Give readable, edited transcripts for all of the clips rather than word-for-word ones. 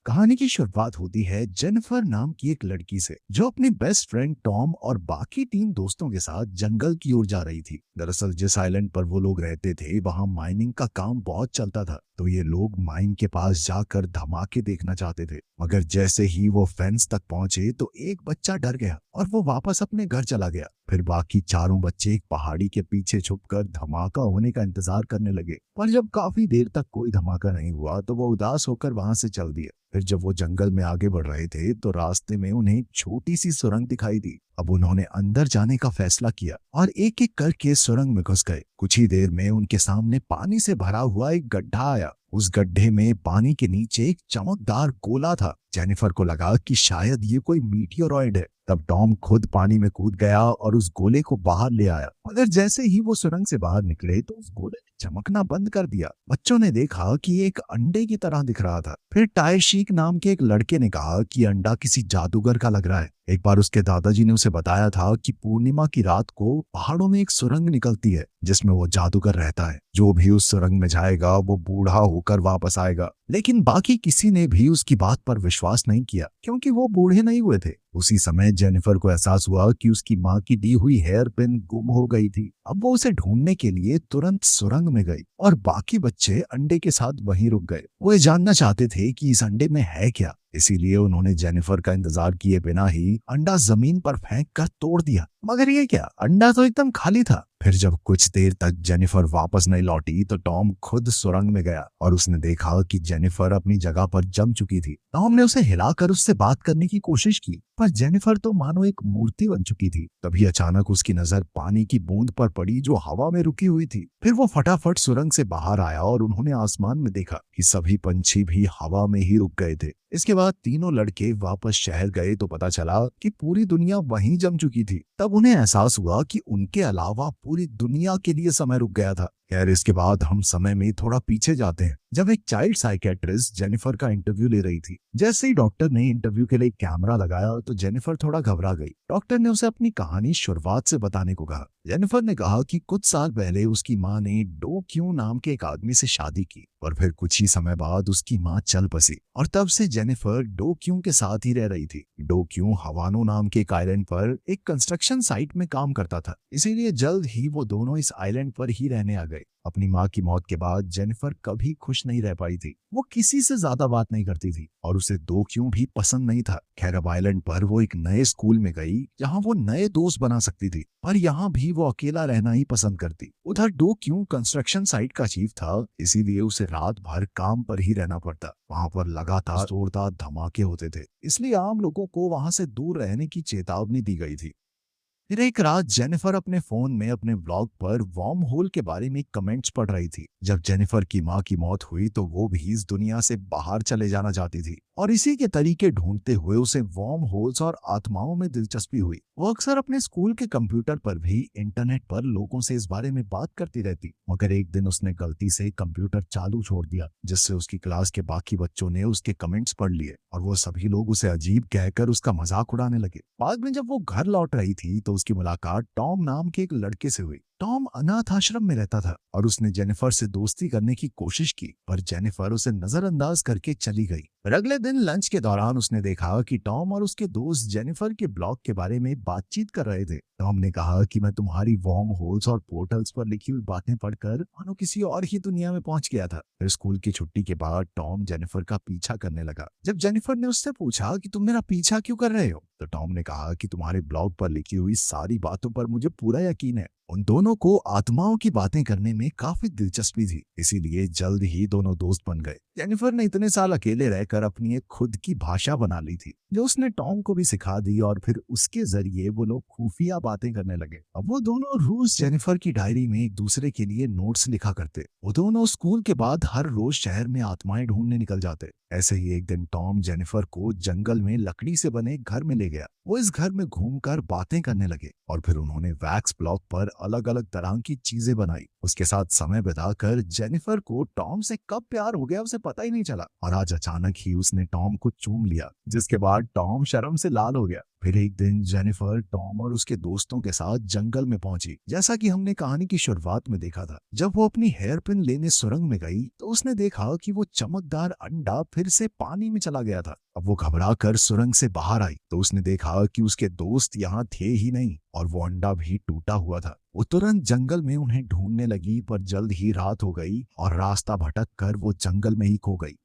कहानी की शुरुआत होती है जेनिफर नाम की एक लड़की से जो अपनी बेस्ट फ्रेंड टॉम और बाकी 3 दोस्तों के साथ जंगल की ओर जा रही थी। दरअसल जिस आइलैंड पर वो लोग रहते थे वहां माइनिंग का काम बहुत चलता था, तो ये लोग माइन के पास जाकर धमाके देखना चाहते थे। मगर जैसे ही वो फेंस तक पहुंचे तो एक बच्चा डर गया और वो वापस अपने घर चला गया। फिर बाकी चारों बच्चे एक पहाड़ी के पीछे छुपकर धमाका होने का इंतजार करने लगे, पर जब काफी देर तक कोई धमाका नहीं हुआ तो वो उदास होकर वहां से चल दिए। फिर जब वो जंगल में आगे बढ़ रहे थे तो रास्ते में उन्हें एक छोटी सी सुरंग दिखाई दी। अब उन्होंने अंदर जाने का फैसला किया और एक एक करके सुरंग में घुस गए। कुछ ही देर में उनके सामने पानी से भरा हुआ एक गड्ढा आया। उस गड्ढे में पानी के नीचे एक चमकदार गोला था। जेनिफर को लगा कि शायद ये कोई मीटियोरॉइड है। तब टॉम खुद पानी में कूद गया और उस गोले को बाहर ले आया। मगर जैसे ही वो सुरंग से बाहर निकले तो उस गोले ने चमकना बंद कर दिया। बच्चों ने देखा कि ये एक अंडे की तरह दिख रहा था। फिर टायशीक नाम के एक लड़के ने कहा कि अंडा किसी जादूगर का लग रहा है। एक बार उसके दादाजी ने उसे बताया था कि पूर्णिमा की रात को पहाड़ों में एक सुरंग निकलती है जिसमें वो जादूगर रहता है। जो भी उस सुरंग में जाएगा वो बूढ़ा होकर वापस आएगा। लेकिन बाकी किसी ने भी उसकी बात पर विश्वास नहीं किया क्योंकि वो बूढ़े नहीं हुए थे। उसी समय जेनिफर को एहसास हुआ कि उसकी माँ की दी हुई हेयर पिन गुम हो गई थी। अब वो उसे ढूंढने के लिए तुरंत सुरंग में गई और बाकी बच्चे अंडे के साथ वहीं रुक गए। वो ये जानना चाहते थे कि इस अंडे में है क्या, इसीलिए उन्होंने जेनिफर का इंतजार किए बिना ही अंडा जमीन पर फेंक कर तोड़ दिया। मगर ये क्या, अंडा तो एकदम खाली था। फिर जब कुछ देर तक जेनिफर वापस नहीं लौटी तो टॉम खुद सुरंग में गया और उसने देखा कि जेनिफर अपनी जगह पर जम चुकी थी। टॉम ने उसे हिलाकर उससे बात करने की कोशिश की, पर जेनिफर तो मानो एक मूर्ति बन चुकी थी। तभी अचानक उसकी नजर पानी की बूंद पर पड़ी जो हवा में रुकी हुई थी। फिर वो फटाफट सुरंग से बाहर आया और उन्होंने आसमान में देखा कि सभी पंछी भी हवा में ही रुक गए थे। इसके बाद तीनों लड़के वापस शहर गए तो पता चला कि पूरी दुनिया वहीं जम चुकी थी। तब उन्हें एहसास हुआ कि उनके अलावा पूरी दुनिया के लिए समय रुक गया था। खैर, इसके बाद हम समय में थोड़ा पीछे जाते हैं जब एक चाइल्ड साइकेट्रिस्ट जेनिफर का इंटरव्यू ले रही थी। जैसे ही डॉक्टर ने इंटरव्यू के लिए कैमरा लगाया तो जेनिफर थोड़ा घबरा गई। डॉक्टर ने उसे अपनी कहानी शुरुआत से बताने को कहा। जेनिफर ने कहा कि कुछ साल पहले उसकी माँ ने डो क्यू नाम के एक आदमी से शादी की और फिर कुछ ही समय बाद उसकी माँ चल बसी और तब से जेनिफर डो क्यू के साथ ही रह रही थी। डो क्यू हवानो नाम के एक आइलैंड पर एक कंस्ट्रक्शन साइट में काम करता था, इसीलिए जल्द ही वो दोनों इस आइलैंड पर ही रहने आ गए। अपनी माँ की मौत के बाद जेनिफर कभी खुश नहीं रह पाई थी। वो किसी से ज्यादा बात नहीं करती थी और उसे दो क्यों भी पसंद नहीं था। खैर, अब आइलैंड पर वो एक नए स्कूल में गई जहाँ वो नए दोस्त बना सकती थी, पर यहाँ भी वो अकेला रहना ही पसंद करती। उधर डो क्यों कंस्ट्रक्शन साइट का चीफ था, इसीलिए उसे रात भर काम पर ही रहना पड़ता। वहाँ पर लगातार जोरदार धमाके होते थे, इसलिए आम लोगों को वहाँ से दूर रहने की चेतावनी दी गई थी। फिर एक रात जेनिफर अपने फोन में अपने ब्लॉग पर वर्म होल के बारे में कमेंट्स पढ़ रही थी। जब जेनिफर की माँ की मौत हुई तो वो भी इस दुनिया से बाहर चले जाना चाहती थी और इसी के तरीके ढूंढते हुए उसे वर्म होल्स और आत्माओं में दिलचस्पी हुई। वो अक्सर अपने स्कूल के कंप्यूटर पर भी इंटरनेट पर लोगों से इस बारे में बात करती रहती। मगर एक दिन उसने गलती से कंप्यूटर चालू छोड़ दिया, जिससे उसकी क्लास के बाकी बच्चों ने उसके कमेंट्स पढ़ लिए और वो सभी लोग उसे अजीब कहकर उसका मजाक उड़ाने लगे। बाद में जब वो घर लौट रही थी तो उसकी मुलाकात टॉम नाम के एक लड़के से हुई। टॉम अनाथ आश्रम में रहता था और उसने जेनिफर से दोस्ती करने की कोशिश की, पर जेनिफर उसे नजरअंदाज करके चली गई। पर अगले दिन लंच के दौरान उसने देखा कि टॉम और उसके दोस्त जेनिफर के ब्लॉग के बारे में बातचीत कर रहे थे। टॉम ने कहा कि मैं तुम्हारी वर्म होल्स और पोर्टल्स पर लिखी हुई बातें पढ़कर मानो किसी और ही दुनिया में पहुंच गया था। फिर स्कूल की छुट्टी के बाद टॉम जेनिफर का पीछा करने लगा। जब जेनिफर ने उससे पूछा कि तुम मेरा पीछा क्यों कर रहे हो, तो टॉम ने कहा कि तुम्हारे ब्लॉग पर लिखी हुई सारी बातों पर मुझे पूरा यकीन है। उन दोनों को आत्माओं की बातें करने में काफी दिलचस्पी थी, इसीलिए जल्द ही दोनों दोस्त बन गए। जेनिफर ने इतने साल अकेले रहकर अपनी एक खुद की भाषा बना ली थी जो उसने टॉम को भी सिखा दी और फिर उसके जरिए वो लोग खुफिया बातें करने लगे। अब वो दोनों रोज जेनिफर की डायरी में एक दूसरे के लिए नोट्स लिखा करते। वो दोनों स्कूल के बाद हर रोज शहर में आत्माएं ढूंढने निकल जाते। ऐसे ही एक दिन टॉम जेनिफर को जंगल में लकड़ी से बने घर में ले गया। वो इस घर में घूमकर बातें करने लगे और फिर उन्होंने वैक्स ब्लॉक पर अलग अलग तरह की चीजें बनाई उसके साथ समय बिताकर जेनिफर को टॉम से कब प्यार हो गया उसे पता ही नहीं चला, और आज अचानक ही उसने टॉम को चूम लिया, जिसके बाद टॉम शर्म से लाल हो गया। फिर एक दिन जेनिफर टॉम और उसके दोस्तों के साथ जंगल में पहुंची। जैसा कि हमने कहानी की शुरुआत में देखा था, जब वो अपनी हेयर पिन लेने सुरंग में गई तो उसने देखा कि वो चमकदार अंडा फिर से पानी में चला गया था। अब वो घबरा कर सुरंग से बाहर आई तो उसने देखा कि उसके दोस्त यहाँ थे ही नहीं और वो अंडा भी टूटा हुआ था। वो तुरंत जंगल में उन्हें ढूंढने लगी, पर जल्द ही रात हो गई और रास्ता भटक कर वो जंगल में ही खो गई।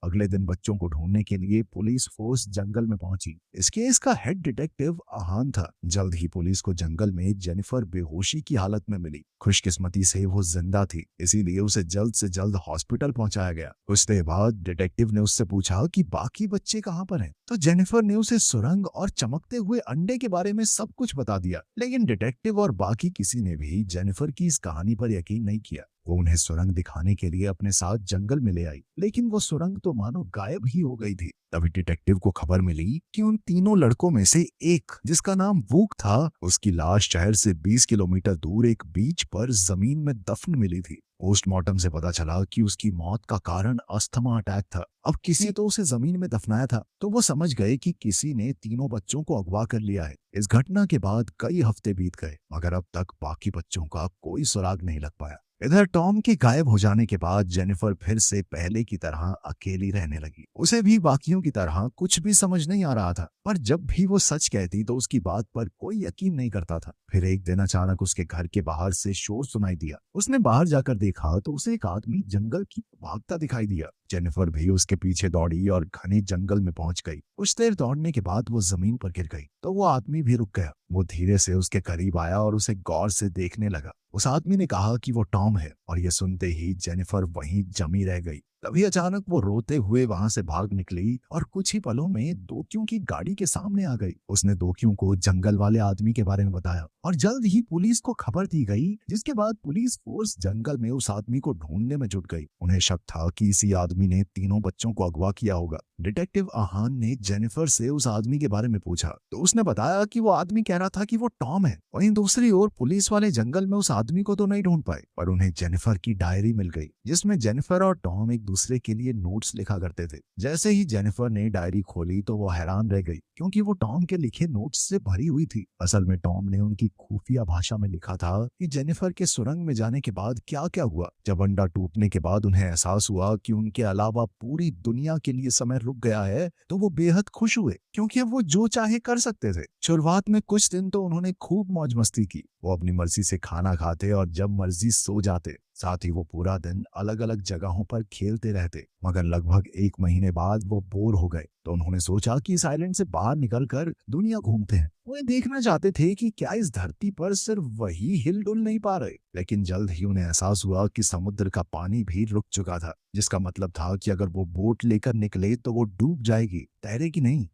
अगले दिन बच्चों को ढूंढने के लिए पुलिस फोर्स जंगल में पहुंची। इस केस का हेड डिटेक्टिव आहान था। जल्द ही पुलिस को जंगल में जेनिफर बेहोशी की हालत में मिली। खुशकिस्मती से वो जिंदा थी, इसीलिए उसे जल्द से जल्द हॉस्पिटल पहुंचाया गया। कुछ देर बाद डिटेक्टिव ने उससे पूछा कि बाकी बच्चे कहाँ पर हैं, तो जेनिफर ने उसे सुरंग और चमकते हुए अंडे के बारे में सब कुछ बता दिया। लेकिन डिटेक्टिव और बाकी किसी ने भी जेनिफर की इस कहानी पर यकीन नहीं किया। वो उन्हें सुरंग दिखाने के लिए अपने साथ जंगल में ले आई, लेकिन वो सुरंग तो मानो गायब ही हो गई थी। तभी डिटेक्टिव को खबर मिली कि उन तीनों लड़कों में से एक, जिसका नाम वूक था, उसकी लाश शहर से 20 किलोमीटर दूर एक बीच पर जमीन में दफन मिली थी। पोस्टमार्टम से पता चला कि उसकी मौत का कारण अस्थमा अटैक था। अब किसी तो उसे जमीन में दफनाया था, तो वो समझ गए कि किसी ने तीनों बच्चों को अगवा कर लिया है। इस घटना के बाद कई हफ्ते बीत गए, मगर अब तक बाकी बच्चों का कोई सुराग नहीं लग पाया। इधर टॉम के गायब हो जाने के बाद जेनिफर फिर से पहले की तरह अकेली रहने लगी। उसे भी बाकियों की तरह कुछ भी समझ नहीं आ रहा था, पर जब भी वो सच कहती तो उसकी बात पर कोई यकीन नहीं करता था। फिर एक दिन अचानक उसके घर के बाहर से शोर सुनाई दिया। उसने बाहर जाकर देखा तो उसे एक आदमी जंगल की भागता दिखाई दिया। जेनिफर भी उसके पीछे दौड़ी और घने जंगल में पहुंच गई। कुछ देर दौड़ने के बाद वो जमीन पर गिर गई तो वो आदमी भी रुक गया। वो धीरे से उसके करीब आया और उसे गौर से देखने लगा। उस आदमी ने कहा कि वो टॉम है, और ये सुनते ही जेनिफर वहीं जमी रह गई। तभी अचानक वो रोते हुए वहां से भाग निकली और कुछ ही पलों में दोकियों की गाड़ी के सामने आ गई। उसने दोकियों को जंगल वाले आदमी के बारे में बताया और जल्द ही पुलिस को खबर दी गई, जिसके बाद पुलिस फोर्स जंगल में उस आदमी को ढूंढने में जुट गई। उन्हें शक था कि इसी आदमी ने तीनों बच्चों को अगवा किया होगा। डिटेक्टिव आहान ने जेनिफर से उस आदमी के बारे में पूछा तो उसने बताया कि वो आदमी कह रहा था कि वो टॉम है। वहीं दूसरी ओर पुलिस वाले जंगल में उस आदमी को तो नहीं ढूंढ पाए, पर उन्हें जेनिफर की डायरी मिल गई, जिसमें जेनिफर और टॉम एक दूसरे के लिए नोट्स लिखा करते थे। जैसे ही जेनिफर ने डायरी खोली तो वो हैरान रह गई, क्योंकि वो टॉम के लिखे नोट्स से भरी हुई थी। असल में टॉम ने उनकी खुफिया भाषा में लिखा था कि जेनिफर के सुरंग में जाने के बाद क्या क्या हुआ। जब अंडा टूटने के बाद उन्हें एहसास हुआ कि उनके अलावा पूरी दुनिया के लिए समय रुक गया है, तो वो बेहद खुश हुए, क्योंकि अब वो जो चाहे कर सकते थे। शुरुआत में कुछ दिन तो उन्होंने खूब मौज मस्ती की। वो अपनी मर्जी से खाना खाते और जब मर्जी सो जाते। साथ ही वो पूरा दिन अलग अलग जगहों पर खेलते रहते। मगर लगभग 1 महीने बाद वो बोर हो गए, तो उन्होंने सोचा कि इस आइलैंड से बाहर निकलकर दुनिया घूमते हैं। वो ये देखना चाहते थे कि क्या इस धरती पर सिर्फ वही हिल डुल नहीं पा रहे। लेकिन जल्द ही उन्हें एहसास हुआ कि समुद्र का पानी भी रुक चुका था, जिसका मतलब था कि अगर वो बोट लेकर निकले तो वो डूब जाएगी, तैरेगी नहीं।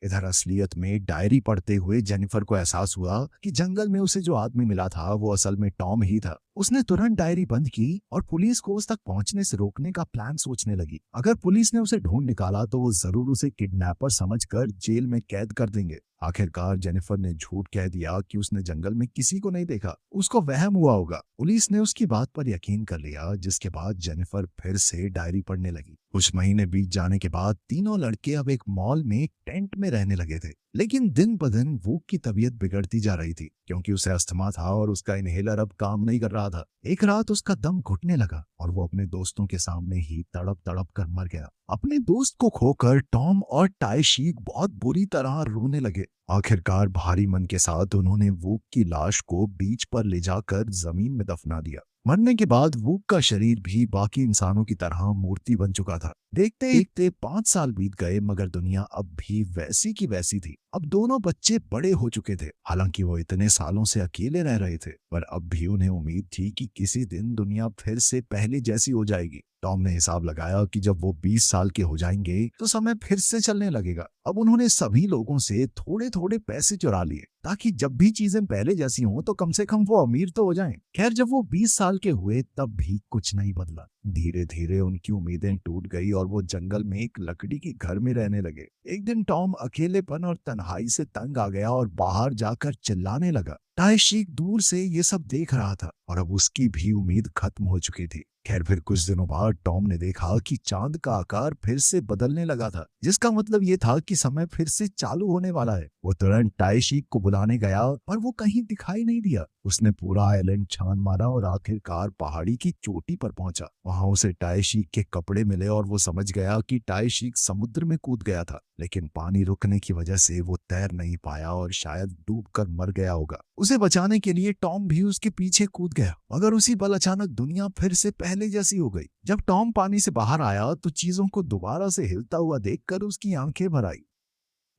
इधर असलियत में डायरी पढ़ते हुए जेनिफर को एहसास हुआ कि जंगल में उसे जो आदमी मिला था वो असल में टॉम ही था। उसने तुरंत डायरी बंद की और पुलिस को उस तक पहुंचने से रोकने का प्लान सोचने लगी। अगर पुलिस ने उसे ढूंढ निकाला तो वो जरूर उसे किडनैपर समझकर जेल में कैद कर देंगे। आखिरकार जेनिफर ने झूठ कह दिया कि उसने जंगल में किसी को नहीं देखा, उसको वहम हुआ होगा। पुलिस ने उसकी बात पर यकीन कर लिया, जिसके बाद जेनिफर फिर से डायरी पढ़ने लगी। कुछ महीने बीत जाने के बाद तीनों लड़के अब एक मॉल में टेंट में रहने लगे थे। लेकिन दिन ब दिन वूक की तबीयत बिगड़ती जा रही थी, क्योंकि उसे अस्थमा था और उसका इनहेलर अब काम नहीं कर रहा था। एक रात उसका दम घुटने लगा और वो अपने दोस्तों के सामने ही तड़प तड़प कर मर गया। अपने दोस्त को खोकर टॉम और टाइशीक बहुत बुरी तरह रोने लगे। आखिरकार भारी मन के साथ उन्होंने वूक की लाश को बीच पर ले जाकर जमीन में दफना दिया। मरने के बाद वूक का शरीर भी बाकी इंसानों की तरह मूर्ति बन चुका था। देखते देखते 5 साल बीत गए, मगर दुनिया अब भी वैसी की वैसी थी। अब दोनों बच्चे बड़े हो चुके थे। हालांकि वो इतने सालों से अकेले रह रहे थे, पर अब भी उन्हें उम्मीद थी कि किसी दिन दुनिया फिर से पहले जैसी हो जाएगी। टॉम ने हिसाब लगाया कि जब वो 20 साल के हो जाएंगे तो समय फिर से चलने लगेगा। अब उन्होंने सभी लोगों से थोड़े थोड़े पैसे चुरा लिए, ताकि जब भी चीजें पहले जैसी हों तो कम से कम वो अमीर तो हो जाएं। खैर, जब वो 20 साल के हुए तब भी कुछ नहीं बदला। धीरे धीरे उनकी उम्मीदें टूट गई और वो जंगल में एक लकड़ी के घर में रहने लगे। एक दिन टॉम अकेलेपन और तन्हाई से तंग आ गया और बाहर जाकर चिल्लाने लगा। ताइशीक दूर से ये सब देख रहा था और अब उसकी भी उम्मीद खत्म हो चुकी थी। खैर फिर कुछ दिनों बाद टॉम ने देखा कि चांद का आकार फिर से बदलने लगा था, जिसका मतलब ये था कि समय फिर से चालू होने वाला है। वो तुरंत ताइशीक को बुलाने गया पर वो कहीं दिखाई नहीं दिया। उसने पूरा आइलैंड छान मारा और आखिरकार पहाड़ी की चोटी पर पहुंचा। वहां उसे ताइशीक के कपड़े मिले और वो समझ गया कि ताइशीक समुद्र में कूद गया था, लेकिन पानी रुकने की वजह से वो तैर नहीं पाया और शायद डूबकर मर गया होगा। उसे बचाने के लिए टॉम भी उसके पीछे कूद गया, मगर उसी पल अचानक दुनिया फिर से पहले जैसी हो गई। जब टॉम पानी से बाहर आया तो चीजों को दोबारा से हिलता हुआ देखकर उसकी आंखें भर आई।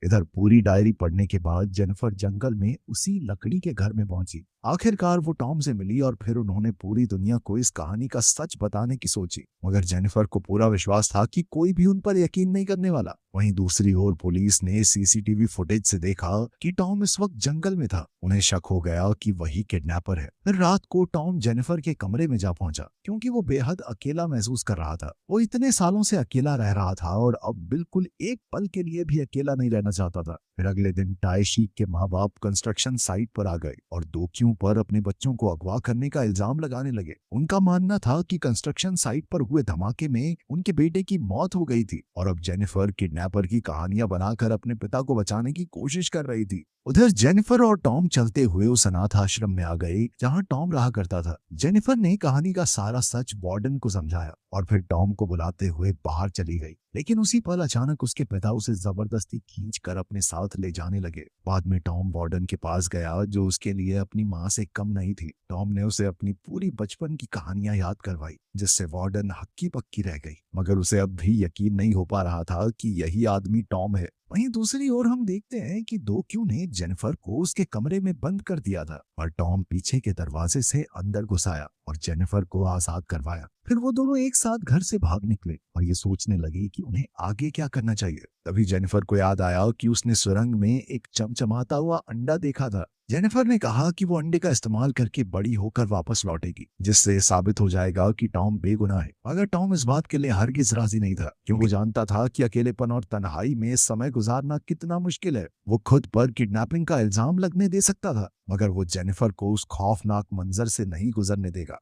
इधर पूरी डायरी पढ़ने के बाद जेनिफर जंगल में उसी लकड़ी के घर में पहुंची। आखिरकार वो टॉम से मिली और फिर उन्होंने पूरी दुनिया को इस कहानी का सच बताने की सोची, मगर जेनिफर को पूरा विश्वास था कि कोई भी उन पर यकीन नहीं करने वाला। वहीं दूसरी ओर पुलिस ने सीसीटीवी फुटेज से देखा कि टॉम इस वक्त जंगल में था। उन्हें शक हो गया कि वही किडनैपर है। फिर रात को टॉम जेनिफर के कमरे में जा पहुंचा, क्योंकि वो बेहद अकेला महसूस कर रहा था। वो इतने सालों से अकेला रह रहा था और अब बिल्कुल एक पल के लिए भी अकेला नहीं रहना चाहता था। फिर अगले दिन ताइशीक के माँ बाप कंस्ट्रक्शन साइट पर आ गए और दोषियों पर अपने बच्चों को अगवा करने का इल्जाम लगाने लगे। उनका मानना था कि कंस्ट्रक्शन साइट पर हुए धमाके में उनके बेटे की मौत हो गई थी और अब जेनिफर किडनैपर की कहानियां बनाकर अपने पिता को बचाने की कोशिश कर रही थी। उधर जेनिफर और टॉम चलते हुए उस अनाथ आश्रम में आ गए जहां टॉम रहा करता था। जेनिफर ने कहानी का सारा सच वार्डन को समझाया और फिर टॉम को बुलाते हुए बाहर चली गई, लेकिन उसी पल अचानक उसके पिता उसे जबरदस्ती खींचकर अपने साथ ले जाने लगे। बाद में टॉम वार्डन के पास गया, जो उसके लिए अपनी माँ से कम नहीं थी। टॉम ने उसे अपनी पूरी बचपन की कहानियां याद करवाई, जिससे वार्डन हक्की पक्की रह गई, मगर उसे अब भी यकीन नहीं हो पा रहा था कि यही आदमी टॉम है। वहीं दूसरी ओर हम देखते हैं कि दोक्यू ने जेनिफर को उसके कमरे में बंद कर दिया था और टॉम पीछे के दरवाजे से अंदर घुस आया और जेनिफर को आजाद करवाया। फिर वो दोनों एक साथ घर से भाग निकले और ये सोचने लगे कि उन्हें आगे क्या करना चाहिए। तभी जेनिफर को याद आया कि उसने सुरंग में एक चमचमाता हुआ अंडा देखा था। जेनिफर ने कहा कि वो अंडे का इस्तेमाल करके बड़ी होकर वापस लौटेगी, जिससे साबित हो जाएगा कि टॉम बेगुनाह है। मगर टॉम इस बात के लिए हरगिज राजी नहीं था, क्योंकि वो जानता था कि अकेलेपन और तन्हाई में समय गुजारना कितना मुश्किल है। वो खुद पर किडनैपिंग का इल्जाम लगने दे सकता था, मगर वो जेनिफर को उस खौफनाक मंजर से नहीं गुजरने देगा।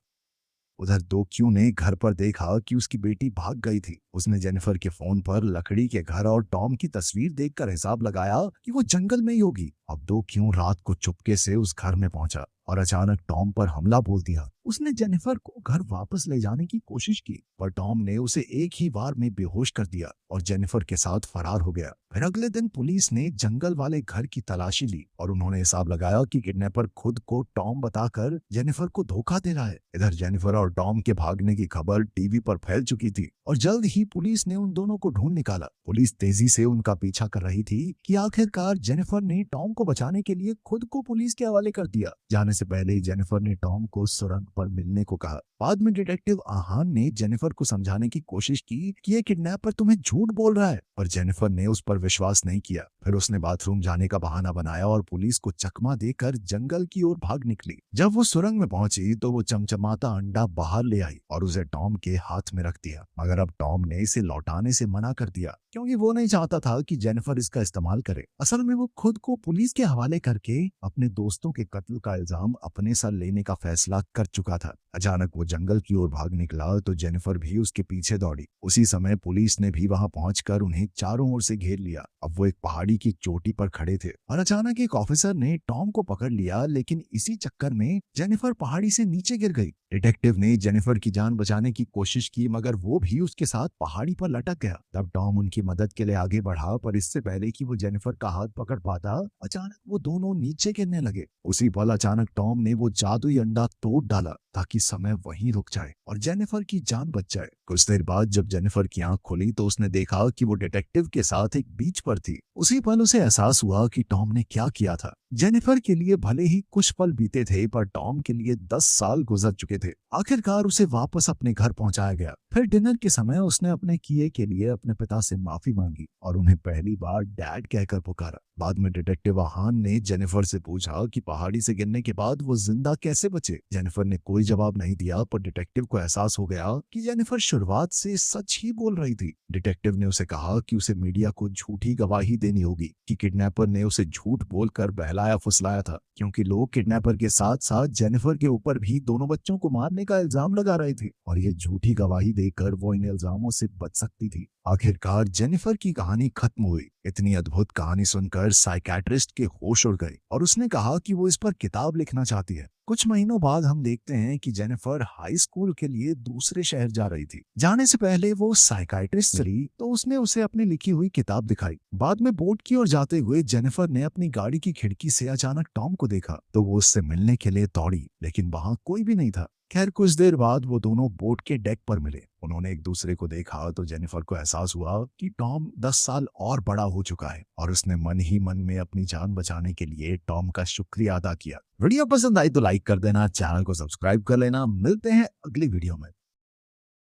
उधर दोक्यू ने घर पर देखा कि उसकी बेटी भाग गई थी। उसने जेनिफर के फोन पर लकड़ी के घर और टॉम की तस्वीर देखकर हिसाब लगाया कि वो जंगल में ही होगी। अब दोक्यू रात को चुपके से उस घर में पहुंचा और अचानक टॉम पर हमला बोल दिया। उसने जेनिफर को घर वापस ले जाने की कोशिश की, पर टॉम ने उसे एक ही वार में बेहोश कर दिया और जेनिफर के साथ फरार हो गया। फिर अगले दिन पुलिस ने जंगल वाले घर की तलाशी ली और उन्होंने हिसाब लगाया कि किडनैपर खुद को टॉम बताकर जेनिफर को धोखा दे रहा है। इधर जेनिफर और टॉम के भागने की खबर टीवी पर फैल चुकी थी और जल्द ही पुलिस ने उन दोनों को ढूंढ निकाला। पुलिस तेजी से उनका पीछा कर रही थी कि आखिरकार जेनिफर ने टॉम को बचाने के लिए खुद को पुलिस के हवाले कर दिया। जाने से पहले ही जेनिफर ने टॉम को सुरंग पर मिलने को कहा। बाद में डिटेक्टिव आहान ने जेनिफर को समझाने की कोशिश की कि ये किडनैपर तुम्हें झूठ बोल रहा है, पर जेनिफर ने उस पर विश्वास नहीं किया। फिर उसने बाथरूम जाने का बहाना बनाया और पुलिस को चकमा देकर जंगल की ओर भाग निकली। जब वो सुरंग में पहुंची तो वो चमचमाता अंडा बाहर ले आई और उसे टॉम के हाथ में रख दिया, मगर अब टॉम ने इसे लौटाने से मना कर दिया, क्योंकि वो नहीं चाहता था कि जेनिफर इसका इस्तेमाल करे। असल में वो खुद को पुलिस के हवाले करके अपने दोस्तों के कत्ल का इल्जाम अपने सर लेने का फैसला कर चुका था। अचानक वो जंगल की ओर भाग निकला तो जेनिफर भी उसके पीछे दौड़ी। उसी समय पुलिस ने भी वहां पहुंचकर उन्हें चारों ओर से घेर लिया। अब वो एक पहाड़ी की चोटी पर खड़े थे और अचानक एक ऑफिसर ने टॉम को पकड़ लिया, लेकिन इसी चक्कर में जेनिफर पहाड़ी से नीचे गिर गई। डिटेक्टिव ने जेनिफर की जान बचाने की कोशिश की, मगर वो भी उसके साथ पहाड़ी पर लटक गया। तब टॉम उनकी मदद के लिए आगे बढ़ा, पर इससे पहले कि वो जेनिफर का हाथ पकड़ पाता, अचानक वो दोनों नीचे गिरने लगे। उसी पल अचानक टॉम ने वो जादुई अंडा तोड़ डाला ताकि समय वहीं रुक जाए और जेनिफर की जान बच जाए। कुछ देर बाद जब जेनिफर की आंख खुली तो उसने देखा कि वो डिटेक्टिव के साथ एक बीच पर थी। उसी पल उसे एहसास हुआ कि टॉम ने क्या किया था। जेनिफर के लिए भले ही कुछ पल बीते थे, पर टॉम के लिए 10 साल गुजर चुके थे। आखिरकार उसे वापस अपने घर पहुंचाया गया। फिर डिनर के समय उसने अपने किए के लिए अपने पिता से माफी मांगी और उन्हें पहली बार डैड कहकर पुकारा। बाद में डिटेक्टिव आहान ने जेनिफर से पूछा कि पहाड़ी से गिरने के बाद वो जिंदा कैसे बचे। जेनिफर ने कोई जवाब नहीं दिया, पर डिटेक्टिव को एहसास हो गया कि जेनिफर शुरुआत से सच ही बोल रही थी। डिटेक्टिव ने उसे कहा कि उसे मीडिया को झूठी गवाही देनी होगी कि किडनैपर ने उसे झूठ बोलकर बहलाया फुसलाया था, क्योंकि लोग किडनैपर के साथ साथ जेनिफर के ऊपर भी दोनों बच्चों को मारने का इल्जाम लगा रहे थे और ये झूठी गवाही देकर वो इन इल्जामों से बच सकती थी। आखिरकार जेनिफर की कहानी खत्म हुई। इतनी अद्भुत कहानी सुनकर साइकियाट्रिस्ट के होश उड़ गए और उसने कहा कि वो इस पर किताब लिखना चाहती है। कुछ महीनों बाद हम देखते हैं कि जेनिफर हाई स्कूल के लिए दूसरे शहर जा रही थी। जाने से पहले वो साइकियाट्रिस्ट चली तो उसने उसे अपनी लिखी हुई किताब दिखाई। बाद में बोट की ओर जाते हुए जेनिफर ने अपनी गाड़ी की खिड़की से अचानक टॉम को देखा तो वो उससे मिलने के लिए दौड़ी, लेकिन वहां कोई भी नहीं था। खैर कुछ देर बाद वो दोनों बोट के डेक पर मिले। उन्होंने एक दूसरे को देखा तो जेनिफर को एहसास हुआ कि टॉम 10 साल और बड़ा हो चुका है और उसने मन ही मन में अपनी जान बचाने के लिए टॉम का शुक्रिया अदा किया। वीडियो पसंद आई तो लाइक कर देना, चैनल को सब्सक्राइब कर लेना। मिलते हैं अगली वीडियो में।